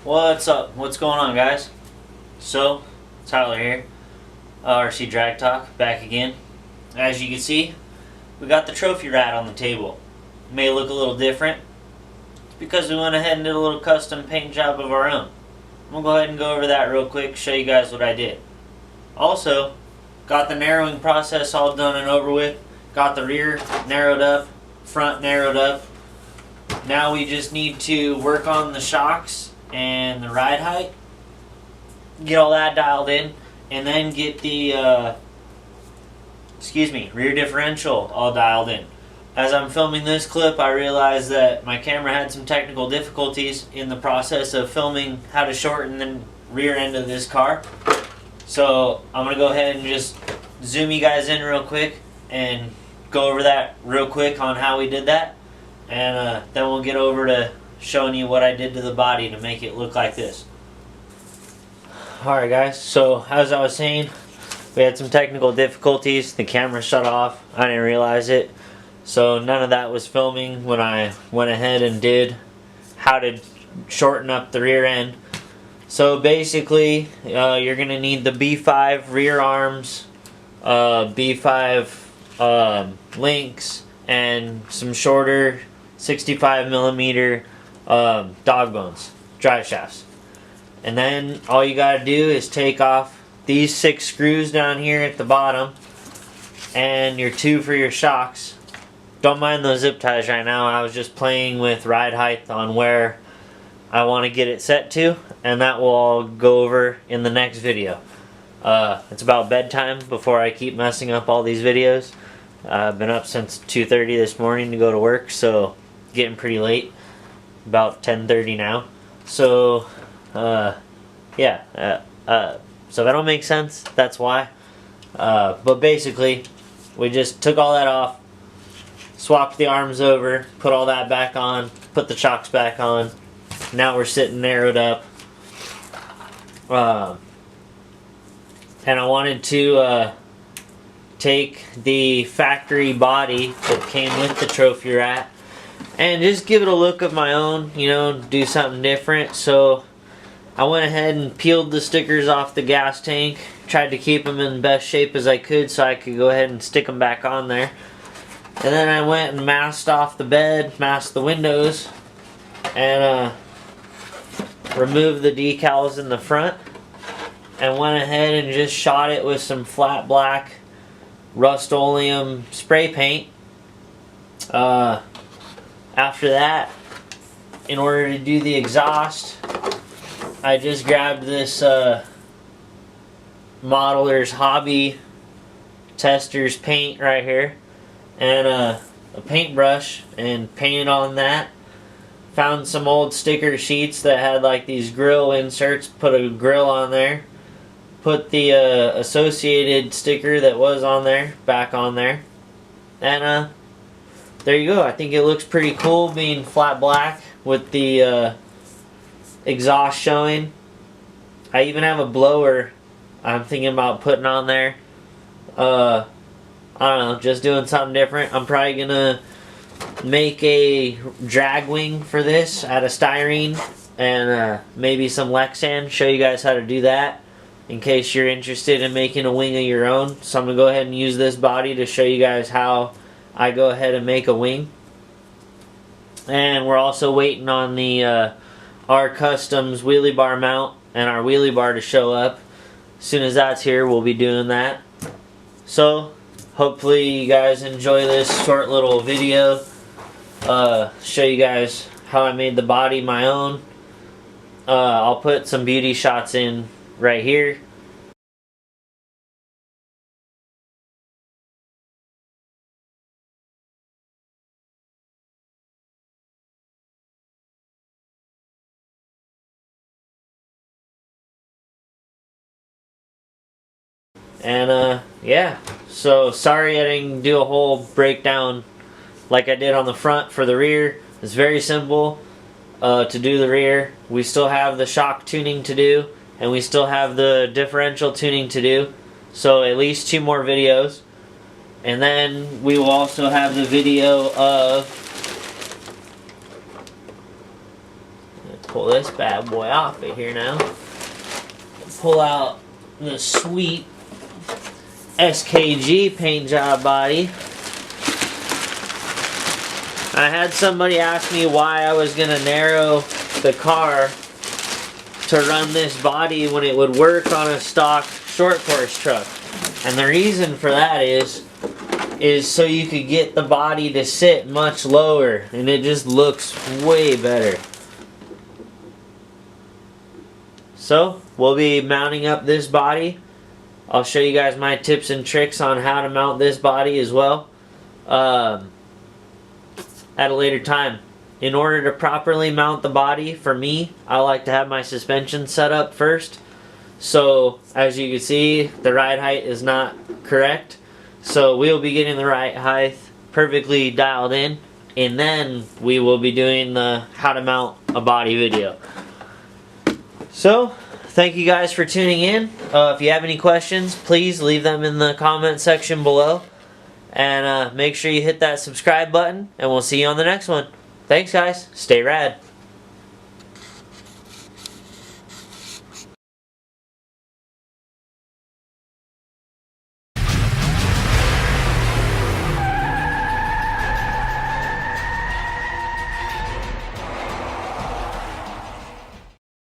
What's up? What's going on, guys? So, Tyler here, RCDragTalk, back again. As you can see, we got the trophy rat on the table. It may look a little different. It's because we went ahead and did a little custom paint job of our own. I'm going to go ahead and go over that real quick, show you guys what I did. Also, got the narrowing process all done and over with. Got the rear narrowed up, front narrowed up. Now we just need to work on the shocks and the ride height, get all that dialed in, and then get the rear differential all dialed in. As I'm filming this clip, I realized that my camera had some technical difficulties in the process of filming how to shorten the rear end of this car. So I'm going to go ahead and just zoom you guys in real quick and go over that real quick on how we did that. And then we'll get over to showing you what I did to the body to make it look like this. Alright guys, so as I was saying, we had some technical difficulties. The camera shut off. I didn't realize it. So none of that was filming when I went ahead and did how to shorten up the rear end. So basically, you're going to need the B5 rear arms, B5 links, and some shorter 65mm dog bones, drive shafts. And then all you gotta do is take off these 6 screws down here at the bottom and your 2 for your shocks. Don't mind those zip ties right now. I was just playing with ride height on where I want to get it set to, and that will all go over in the next video. It's about bedtime before I keep messing up all these videos. I've been up since 2:30 this morning to go to work, so getting pretty late. About 10:30 now. So, so if that don't make sense, that's why. But basically, we just took all that off, swapped the arms over, put all that back on, put the chocks back on. Now we're sitting narrowed up. And I wanted to take the factory body that came with the trophy rat and just give it a look of my own, you know, do something different. So I went ahead and peeled the stickers off the gas tank, tried to keep them in the best shape as I could so I could go ahead and stick them back on there. And then I went and masked off the bed, masked the windows, and removed the decals in the front, and went ahead and just shot it with some flat black Rust-Oleum spray paint. After that, in order to do the exhaust, I just grabbed this Modeler's Hobby Testers paint right here and a paintbrush and painted on that. Found some old sticker sheets that had like these grill inserts, put a grill on there, put the associated sticker that was on there back on there, and there you go. I think it looks pretty cool being flat black with the exhaust showing. I even have a blower I'm thinking about putting on there. I don't know, just doing something different. I'm probably gonna make a drag wing for this out of styrene and maybe some Lexan, show you guys how to do that in case you're interested in making a wing of your own. So I'm gonna go ahead and use this body to show you guys how I go ahead and make a wing. And we're also waiting on the our customs wheelie bar mount and our wheelie bar to show up. As soon as that's here, we'll be doing that. So hopefully you guys enjoy this short little video. Show you guys how I made the body my own. I'll put some beauty shots in right here. And yeah, so sorry I didn't do a whole breakdown like I did on the front for the rear. It's very simple to do the rear. We still have the shock tuning to do, and we still have the differential tuning to do. So at least 2 more videos. And then we will also have the video of pull this bad boy off of here now. Pull out the sweet SKG paint job body. I had somebody ask me why I was gonna narrow the car to run this body when it would work on a stock short course truck. And the reason for that is so you could get the body to sit much lower, and it just looks way better. So we'll be mounting up this body. I'll show you guys my tips and tricks on how to mount this body as well at a later time. In order to properly mount the body, for me, I like to have my suspension set up first. So as you can see, the ride height is not correct. So we'll be getting the ride height perfectly dialed in, and then we will be doing the how to mount a body video. So thank you guys for tuning in. If you have any questions, please leave them in the comment section below. And make sure you hit that subscribe button, and we'll see you on the next one. Thanks guys, stay rad.